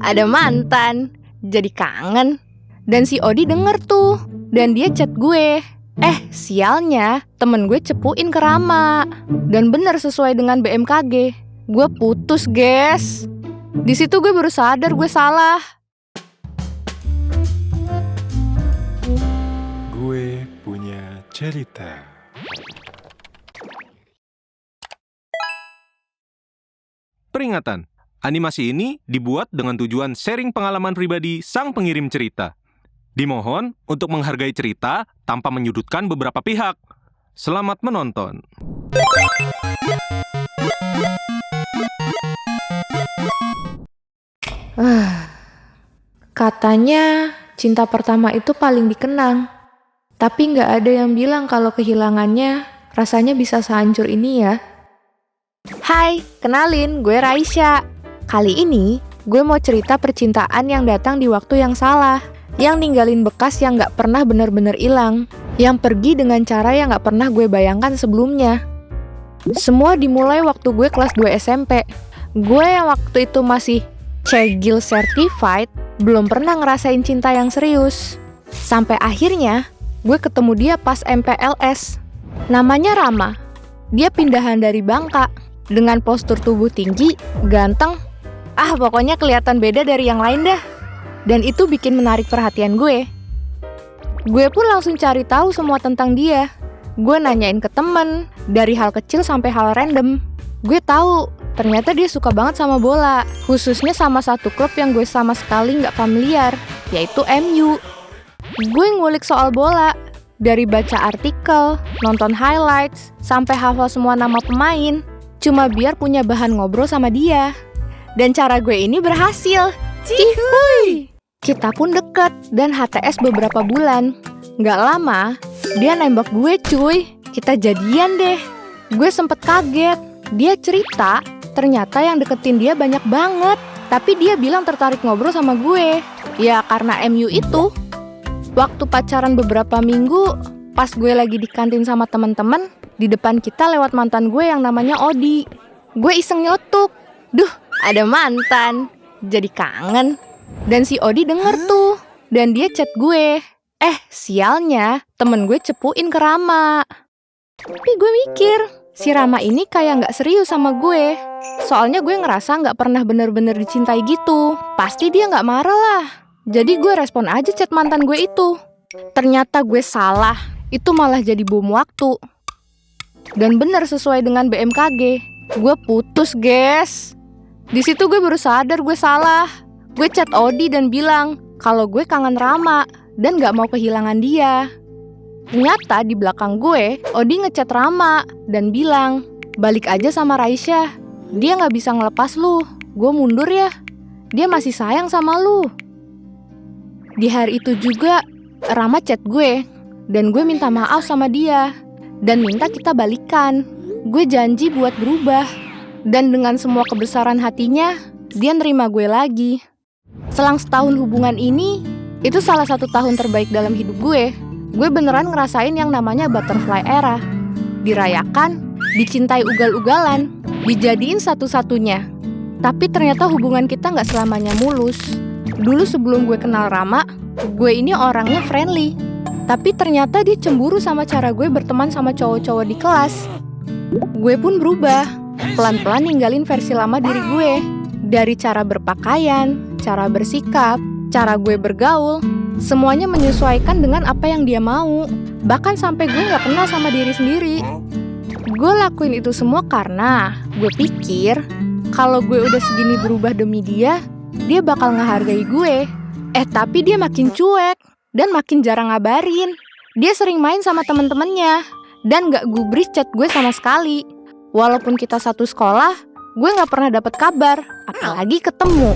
ada mantan. Jadi kangen. Dan si Odi denger tuh. Dan dia chat gue. Sialnya temen gue cepuin ke Rama. Dan bener sesuai dengan BMKG. Gue putus, guys. Di situ gue baru sadar gue salah. Gue punya cerita. Peringatan, animasi ini dibuat dengan tujuan sharing pengalaman pribadi sang pengirim cerita. Dimohon untuk menghargai cerita tanpa menyudutkan beberapa pihak. Selamat menonton. Katanya cinta pertama itu paling dikenang. Tapi nggak ada yang bilang kalau kehilangannya rasanya bisa sehancur ini ya. Hai, kenalin, gue Raisya. Kali ini, gue mau cerita percintaan yang datang di waktu yang salah. Yang ninggalin bekas yang gak pernah bener-bener hilang. Yang pergi dengan cara yang gak pernah gue bayangkan sebelumnya. Semua dimulai waktu gue kelas 2 SMP. Gue yang waktu itu masih Cegil certified, belum pernah ngerasain cinta yang serius. Sampai akhirnya, gue ketemu dia pas MPLS. Namanya Rama. Dia pindahan dari Bangka. Dengan postur tubuh tinggi, ganteng. Pokoknya kelihatan beda dari yang lain dah. Dan itu bikin menarik perhatian gue. Gue pun langsung cari tahu semua tentang dia. Gue nanyain ke temen, dari hal kecil sampai hal random. Gue tahu, ternyata dia suka banget sama bola. Khususnya sama satu klub yang gue sama sekali nggak familiar, yaitu MU. Gue ngulik soal bola. Dari baca artikel, nonton highlights, sampai hafal semua nama pemain. Cuma biar punya bahan ngobrol sama dia. Dan cara gue ini berhasil. Cihuy! Kita pun deket dan HTS beberapa bulan. Nggak lama, dia nembak gue cuy. Kita jadian deh. Gue sempet kaget. Dia cerita, ternyata yang deketin dia banyak banget. Tapi dia bilang tertarik ngobrol sama gue. Ya karena MU itu. Waktu pacaran beberapa minggu, pas gue lagi di kantin sama teman-teman, di depan kita lewat mantan gue yang namanya Odi. Gue iseng nyelotuk. Duh, ada mantan. Jadi kangen. Dan si Odi denger tuh. Dan dia chat gue. Sialnya temen gue cepuin ke Rama. Tapi gue mikir, si Rama ini kayak gak serius sama gue. Soalnya gue ngerasa gak pernah bener-bener dicintai gitu. Pasti dia gak marah lah. Jadi gue respon aja chat mantan gue itu. Ternyata gue salah. Itu malah jadi bom waktu. Dan bener sesuai dengan BMKG. Gue putus, guys. Di situ gue baru sadar gue salah. Gue chat Odi dan bilang kalau gue kangen Rama dan gak mau kehilangan dia. Ternyata di belakang gue, Odi ngechat Rama dan bilang, balik aja sama Raisya. Dia gak bisa ngelepas lu. Gue mundur ya. Dia masih sayang sama lu. Di hari itu juga, Rama chat gue. Dan gue minta maaf sama dia. Dan minta kita balikan. Gue janji buat berubah. Dan dengan semua kebesaran hatinya, dia nerima gue lagi. Selang setahun hubungan ini, itu salah satu tahun terbaik dalam hidup gue. Gue beneran ngerasain yang namanya butterfly era. Dirayakan, dicintai ugal-ugalan, dijadiin satu-satunya. Tapi ternyata hubungan kita gak selamanya mulus. Dulu sebelum gue kenal Rama, gue ini orangnya friendly. Tapi ternyata dia cemburu sama cara gue berteman sama cowok-cowok di kelas. Gue pun berubah. Pelan-pelan ninggalin versi lama diri gue. Dari cara berpakaian, cara bersikap, cara gue bergaul, semuanya menyesuaikan dengan apa yang dia mau. Bahkan sampai gue gak kenal sama diri sendiri. Gue lakuin itu semua karena gue pikir kalau gue udah segini berubah demi dia bakal ngehargai gue. Tapi dia makin cuek dan makin jarang ngabarin. Dia sering main sama temen-temennya dan gak gubris chat gue sama sekali. Walaupun kita satu sekolah, gue gak pernah dapet kabar, apalagi ketemu.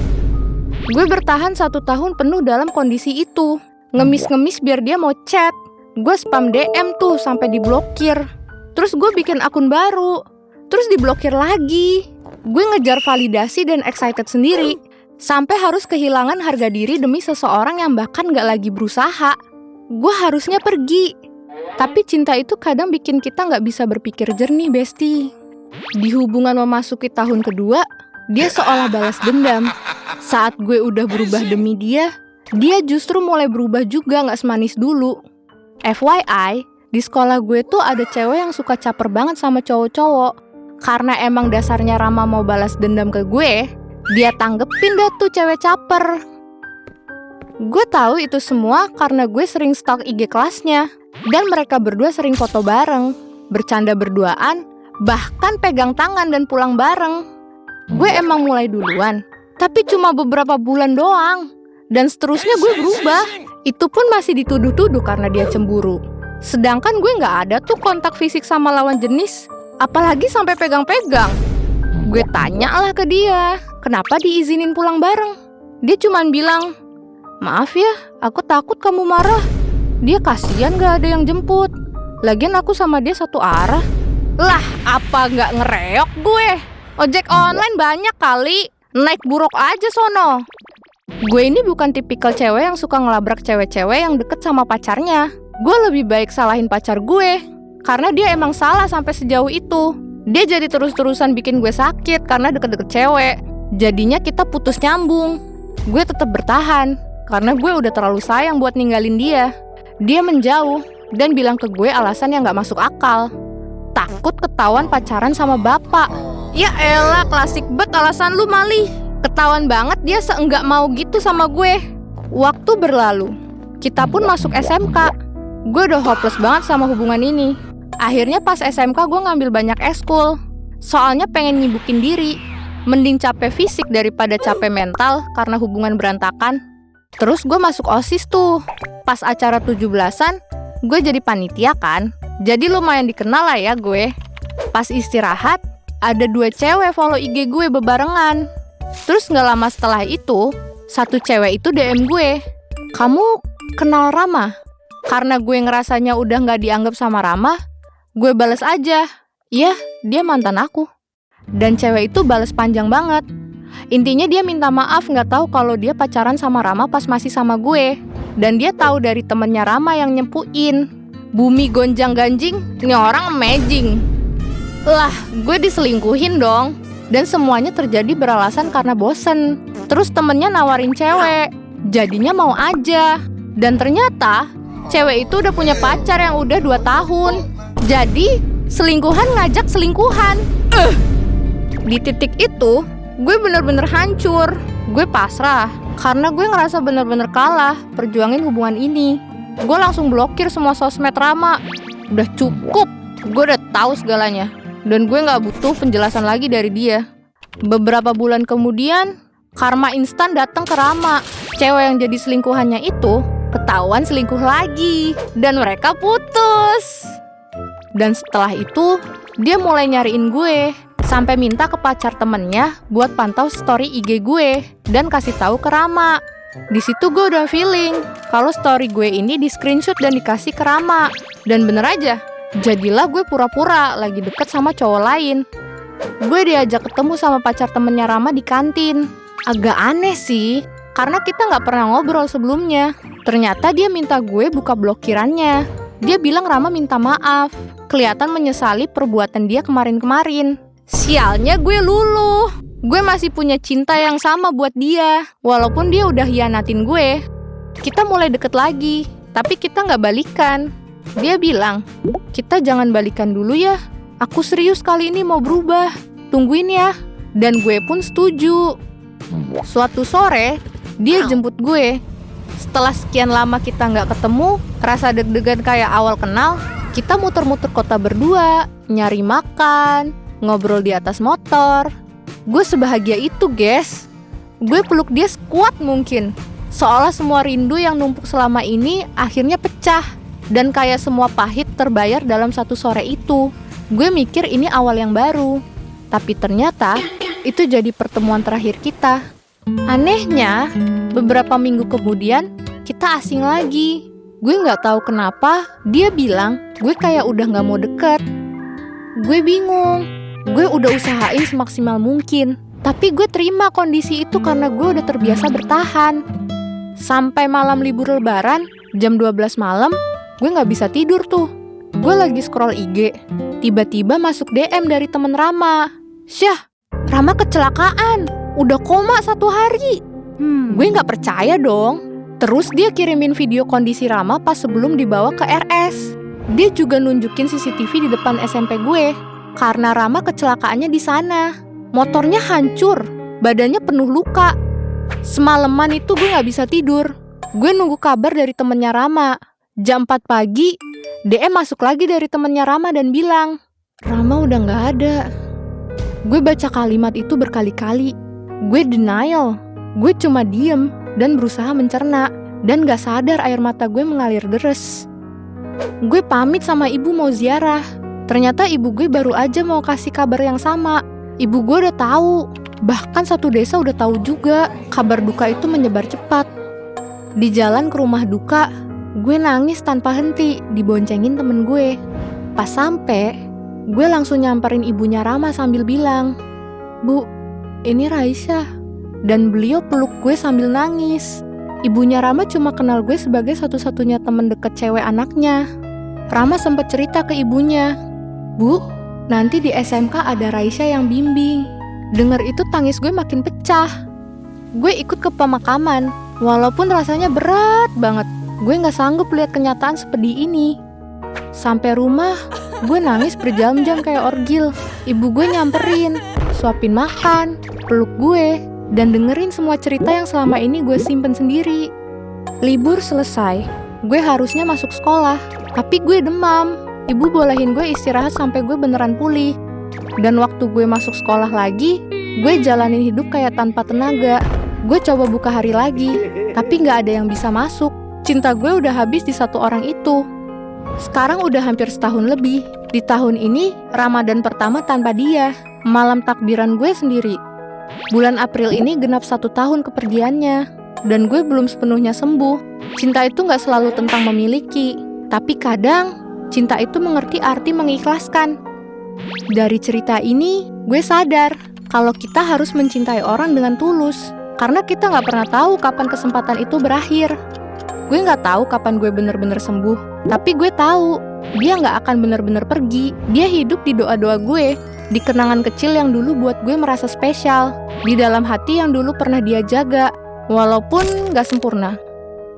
Gue bertahan 1 tahun penuh dalam kondisi itu. Ngemis-ngemis biar dia mau chat. Gue spam DM tuh sampai diblokir. Terus gue bikin akun baru. Terus diblokir lagi. Gue ngejar validasi dan excited sendiri. Sampai harus kehilangan harga diri demi seseorang yang bahkan gak lagi berusaha. Gue harusnya pergi. Tapi cinta itu kadang bikin kita gak bisa berpikir jernih, Besti. Di hubungan memasuki tahun kedua, Dia seolah balas dendam. Saat gue udah berubah demi dia justru mulai berubah juga, gak semanis dulu. FYI, di sekolah gue tuh ada cewek yang suka caper banget sama cowok-cowok. Karena emang dasarnya Rama mau balas dendam ke gue, dia tanggepin dah tuh cewek caper. Gue tahu itu semua karena gue sering stalk IG kelasnya. Dan mereka berdua sering foto bareng, bercanda berduaan, bahkan pegang tangan dan pulang bareng. Gue emang mulai duluan, tapi cuma beberapa bulan doang. Dan seterusnya gue berubah. Itu pun masih dituduh-tuduh karena dia cemburu. Sedangkan gue gak ada tuh kontak fisik sama lawan jenis, apalagi sampai pegang-pegang. Gue tanya lah ke dia, kenapa diizinin pulang bareng. Dia cuman bilang, maaf ya, aku takut kamu marah. Dia kasihan gak ada yang jemput. Lagian aku sama dia satu arah. Lah, apa gak ngereok gue? Ojek online banyak kali. Naik buruk aja sono. Gue ini bukan tipikal cewek yang suka ngelabrak cewek-cewek yang deket sama pacarnya. Gue lebih baik salahin pacar gue, karena dia emang salah sampai sejauh itu. Dia jadi terus-terusan bikin gue sakit karena deket-deket cewek. Jadinya kita putus nyambung. Gue tetap bertahan, karena gue udah terlalu sayang buat ninggalin dia. Dia menjauh dan bilang ke gue alasan yang gak masuk akal. Takut ketahuan pacaran sama bapak. Ya elah, klasik bet alasan lu Mali. Ketahuan banget dia seenggak mau gitu sama gue. Waktu berlalu, kita pun masuk SMK. Gue udah hopeless banget sama hubungan ini. Akhirnya pas SMK gue ngambil banyak eskul. Soalnya pengen nyibukin diri. Mending capek fisik daripada capek mental karena hubungan berantakan. Terus gue masuk OSIS tuh. Pas acara 17-an, gue jadi panitia kan. Jadi lumayan dikenal lah ya gue. Pas istirahat, ada 2 cewek follow IG gue bebarengan. Terus gak lama setelah itu, satu cewek itu DM gue, kamu kenal Rama? Karena gue ngerasanya udah gak dianggap sama Rama, gue bales aja, iya dia mantan aku. Dan cewek itu bales panjang banget. Intinya dia minta maaf gak tahu kalau dia pacaran sama Rama pas masih sama gue. Dan dia tahu dari temennya Rama yang nyempuin. Bumi gonjang-ganjing, ini orang amazing. Lah, gue diselingkuhin dong. Dan semuanya terjadi beralasan karena bosen. Terus temennya nawarin cewek, jadinya mau aja. Dan ternyata cewek itu udah punya pacar yang udah 2 tahun. Jadi selingkuhan ngajak selingkuhan. Di titik itu gue bener-bener hancur. Gue pasrah karena gue ngerasa bener-bener kalah perjuangin hubungan ini. Gue langsung blokir semua sosmed Rama. Udah cukup, gue udah tahu segalanya. Dan gue gak butuh penjelasan lagi dari dia. Beberapa bulan kemudian, karma instan datang ke Rama. Cewek yang jadi selingkuhannya itu ketahuan selingkuh lagi. Dan mereka putus. Dan setelah itu, dia mulai nyariin gue. Sampai minta ke pacar temennya buat pantau story IG gue. Dan kasih tahu ke Rama. Di situ gue udah feeling kalau story gue ini di screenshot dan dikasih ke Rama. Dan bener aja, jadilah gue pura-pura lagi deket sama cowok lain. Gue diajak ketemu sama pacar temennya Rama di kantin. Agak aneh sih, karena kita gak pernah ngobrol sebelumnya. Ternyata dia minta gue buka blokirannya. Dia bilang Rama minta maaf, kelihatan menyesali perbuatan dia kemarin-kemarin. Sialnya gue luluh. Gue masih punya cinta yang sama buat dia, walaupun dia udah hianatin gue. Kita mulai deket lagi, tapi kita gak balikan. Dia bilang, kita jangan balikan dulu ya. Aku serius kali ini mau berubah. Tungguin ya. Dan gue pun setuju. Suatu sore, dia jemput gue. Setelah sekian lama kita gak ketemu, rasa deg-degan kayak awal kenal. Kita muter-muter kota berdua, nyari makan, ngobrol di atas motor. Gue sebahagia itu, guys. Gue peluk dia sekuat mungkin. Seolah semua rindu yang numpuk selama ini akhirnya pecah. Dan kayak semua pahit terbayar dalam satu sore itu. Gue mikir ini awal yang baru. Tapi ternyata itu jadi pertemuan terakhir kita. Anehnya, beberapa minggu kemudian kita asing lagi. Gue gak tahu kenapa dia bilang gue kayak udah gak mau deket. Gue bingung. Gue udah usahain semaksimal mungkin. Tapi gue terima kondisi itu karena gue udah terbiasa bertahan. Sampai malam libur lebaran, jam 12 malam, gue gak bisa tidur tuh. Gue lagi scroll IG, tiba-tiba masuk DM dari temen Rama. Syah, Rama kecelakaan, udah koma 1 hari. Gue nggak percaya dong. Terus dia kirimin video kondisi Rama pas sebelum dibawa ke RS. Dia juga nunjukin CCTV di depan SMP gue. Karena Rama kecelakaannya di sana. Motornya hancur, badannya penuh luka. Semalaman itu gue nggak bisa tidur. Gue nunggu kabar dari temennya Rama. Jam 4 pagi, DM masuk lagi dari temennya Rama dan bilang, Rama udah nggak ada. Gue baca kalimat itu berkali-kali. Gue denial. Gue cuma diem dan berusaha mencerna, dan gak sadar air mata gue mengalir deres. Gue pamit sama ibu mau ziarah. Ternyata ibu gue baru aja mau kasih kabar yang sama. Ibu gue udah tahu, bahkan satu desa udah tahu juga. Kabar duka itu menyebar cepat. Di jalan ke rumah duka, gue nangis tanpa henti, diboncengin temen gue. Pas sampai, gue langsung nyamperin ibunya Rama sambil bilang, Bu, ini Raisya. Dan beliau peluk gue sambil nangis. Ibunya Rama cuma kenal gue sebagai satu-satunya temen deket cewek anaknya. Rama sempat cerita ke ibunya, Bu, nanti di SMK ada Raisya yang bimbing. Dengar itu tangis gue makin pecah. Gue ikut ke pemakaman, walaupun rasanya berat banget. Gue gak sanggup lihat kenyataan sepedih ini. Sampai rumah, gue nangis berjam-jam kayak orgil. Ibu gue nyamperin, suapin makan, peluk gue, dan dengerin semua cerita yang selama ini gue simpen sendiri. Libur selesai, gue harusnya masuk sekolah, tapi gue demam. Ibu bolehin gue istirahat sampai gue beneran pulih. Dan waktu gue masuk sekolah lagi, gue jalanin hidup kayak tanpa tenaga. Gue coba buka hari lagi, tapi gak ada yang bisa masuk. Cinta gue udah habis di satu orang itu. Sekarang udah hampir setahun lebih. Di tahun ini, Ramadan pertama tanpa dia. Malam takbiran gue sendiri. Bulan April ini genap 1 tahun kepergiannya, dan gue belum sepenuhnya sembuh. Cinta itu gak selalu tentang memiliki, tapi kadang cinta itu mengerti arti mengikhlaskan. Dari cerita ini, gue sadar kalau kita harus mencintai orang dengan tulus, karena kita gak pernah tahu kapan kesempatan itu berakhir. Gue gak tahu kapan gue bener-bener sembuh, tapi gue tahu dia gak akan bener-bener pergi. Dia hidup di doa-doa gue, di kenangan kecil yang dulu buat gue merasa spesial, di dalam hati yang dulu pernah dia jaga, walaupun gak sempurna.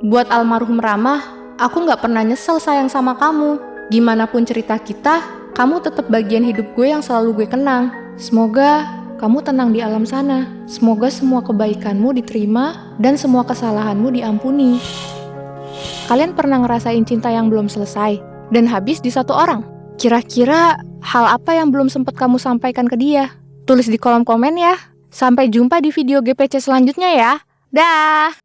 Buat almarhum Rama, aku gak pernah nyesel sayang sama kamu. Gimana pun cerita kita, kamu tetap bagian hidup gue yang selalu gue kenang. Semoga kamu tenang di alam sana. Semoga semua kebaikanmu diterima dan semua kesalahanmu diampuni. Kalian pernah ngerasain cinta yang belum selesai dan habis di satu orang? Kira-kira hal apa yang belum sempat kamu sampaikan ke dia? Tulis di kolom komen ya. Sampai jumpa di video GPC selanjutnya ya. Dah!